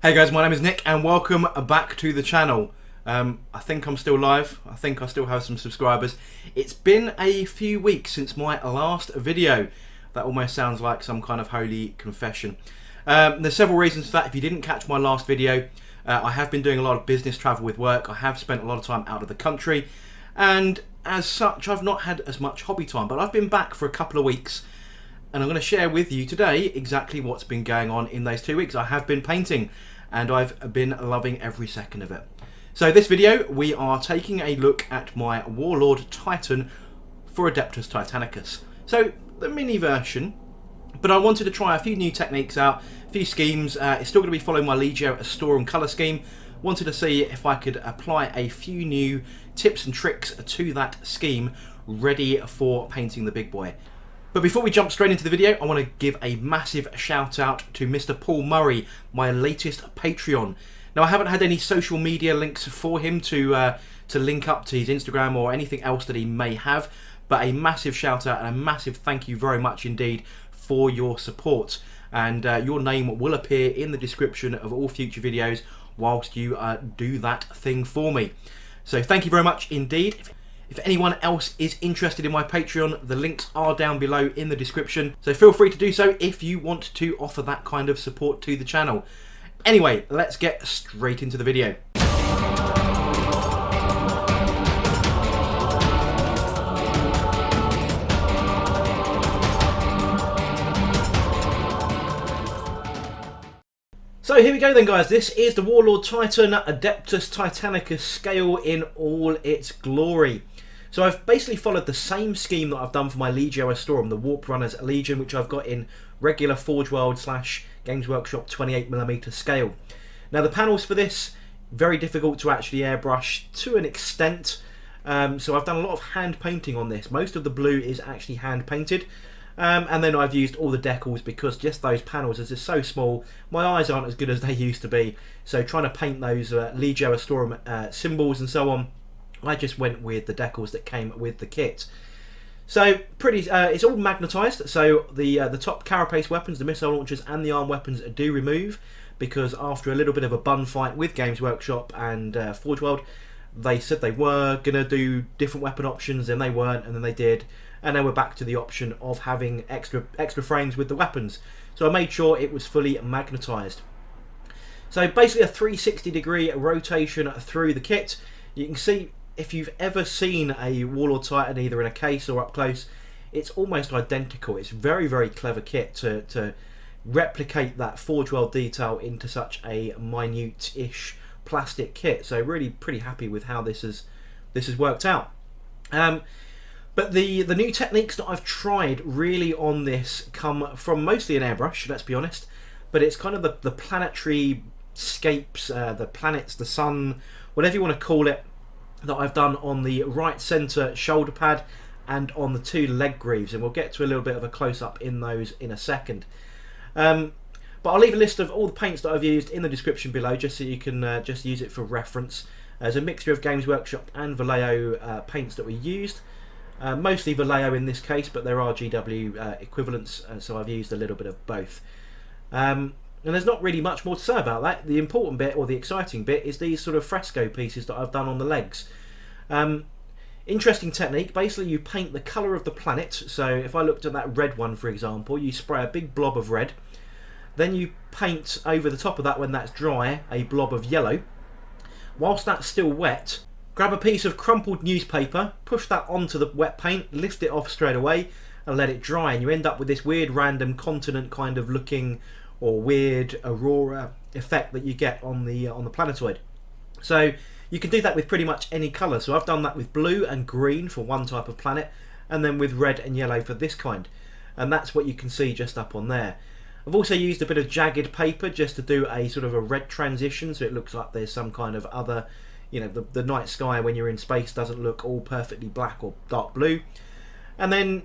Hey guys, my name is Nick and welcome back to the channel. I think I'm still live. I think I still have some subscribers. It's been a few weeks since my last video. That almost sounds like some kind of holy confession. There's several reasons for that. If you didn't catch my last video, I have been doing a lot of business travel with work. I have spent a lot of time out of the country, and as such I've not had as much hobby time, but I've been back for a couple of weeks and I'm going to share with you today exactly what's been going on in those 2 weeks. I have been painting and I've been loving every second of it. So this video we are taking a look at my Warlord Titan for Adeptus Titanicus. So the mini version, but I wanted to try a few new techniques out, a few schemes. It's still going to be following my Leadbelcher Store colour scheme. Wanted to see if I could apply a few new tips and tricks to that scheme ready for painting the big boy. But before we jump straight into the video, I want to give a massive shout out to Mr. Paul Murray, my latest Patreon. Now I haven't had any social media links for him to link up to his Instagram or anything else that he may have, but a massive shout out and a massive thank you very much indeed for your support. And your name will appear in the description of all future videos whilst you do that thing for me. So thank you very much indeed. If anyone else is interested in my Patreon, the links are down below in the description. So feel free to do so if you want to offer that kind of support to the channel. Anyway, let's get straight into the video. So here we go then guys, this is the Warlord Titan Adeptus Titanicus scale in all its glory. So I've basically followed the same scheme that I've done for my Leadbelcher Storm, the Warp Runners Legion, which I've got in regular Forge World / Games Workshop 28mm scale. Now the panels for this, very difficult to actually airbrush to an extent, so I've done a lot of hand painting on this. Most of the blue is actually hand painted. And then I've used all the decals because just those panels are just so small. My eyes aren't as good as they used to be. So trying to paint those Leadbelcher Storm symbols and so on, I just went with the decals that came with the kit. So pretty, it's all magnetised. So the top carapace weapons, the missile launchers and the arm weapons do remove, because after a little bit of a bun fight with Games Workshop and Forge World, they said they were going to do different weapon options, and they weren't, and then they did. And then we're back to the option of having extra frames with the weapons. So I made sure it was fully magnetised. So basically a 360-degree rotation through the kit. You can see, if you've ever seen a Warlord Titan either in a case or up close, it's almost identical. It's very, very clever kit to replicate that Forge World detail into such a minute-ish plastic kit. So really pretty happy with how this has worked out. But the new techniques that I've tried really on this come from mostly an airbrush, let's be honest. But it's kind of the planetary scapes, the planets, the sun, whatever you want to call it, that I've done on the right centre shoulder pad and on the two leg greaves. And we'll get to a little bit of a close-up in those in a second. But I'll leave a list of all the paints that I've used in the description below, just so you can just use it for reference. There's a mixture of Games Workshop and Valleo paints that we used. Mostly Valleo in this case, but there are GW equivalents, so I've used a little bit of both. And there's not really much more to say about that. The important bit, or the exciting bit, is these sort of fresco pieces that I've done on the legs. Interesting technique. Basically you paint the colour of the planet. So if I looked at that red one, for example, you spray a big blob of red. Then you paint over the top of that, when that's dry, a blob of yellow. Whilst that's still wet, grab a piece of crumpled newspaper, push that onto the wet paint, lift it off straight away and let it dry, and you end up with this weird random continent kind of looking, or weird aurora effect that you get on the planetoid. So you can do that with pretty much any colour. So I've done that with blue and green for one type of planet, and then with red and yellow for this kind. And that's what you can see just up on there. I've also used a bit of jagged paper just to do a sort of a red transition, so it looks like there's some kind of other, you know, the night sky when you're in space doesn't look all perfectly black or dark blue. And then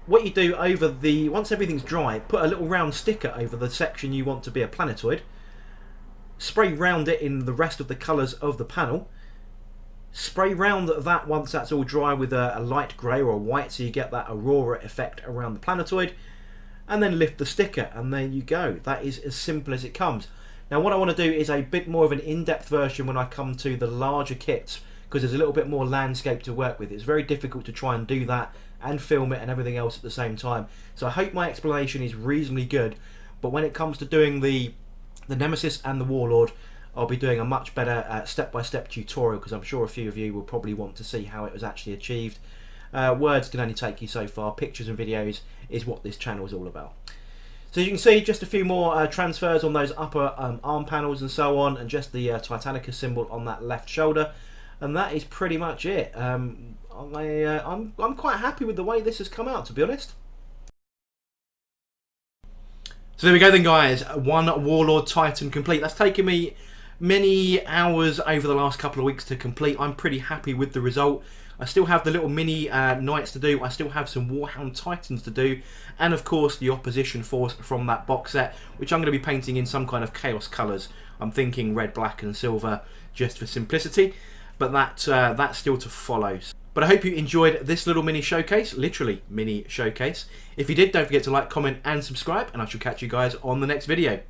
what you do over once everything's dry, put a little round sticker over the section you want to be a planetoid, spray round it in the rest of the colours of the panel, spray round that once that's all dry with a light grey or a white, so you get that aurora effect around the planetoid, and then lift the sticker, and there you go. That is as simple as it comes. Now what I want to do is a bit more of an in-depth version when I come to the larger kits, because there's a little bit more landscape to work with. It's very difficult to try and do that and film it and everything else at the same time. So I hope my explanation is reasonably good, but when it comes to doing the Nemesis and the Warlord, I'll be doing a much better step-by-step tutorial, because I'm sure a few of you will probably want to see how it was actually achieved. Words can only take you so far. Pictures and videos is what this channel is all about. So you can see just a few more transfers on those upper arm panels and so on, and just the Titanicus symbol on that left shoulder, and that is pretty much it. I'm quite happy with the way this has come out, to be honest. So there we go then, guys. One Warlord Titan complete. That's taken me many hours over the last couple of weeks to complete. I'm pretty happy with the result. I still have the little mini knights to do. I still have some Warhound Titans to do, and of course the opposition force from that box set, which I'm going to be painting in some kind of chaos colours. I'm thinking red, black and silver just for simplicity, but that's still to follow. But I hope you enjoyed this little mini showcase, literally mini showcase. If you did, don't forget to like, comment and subscribe, and I shall catch you guys on the next video.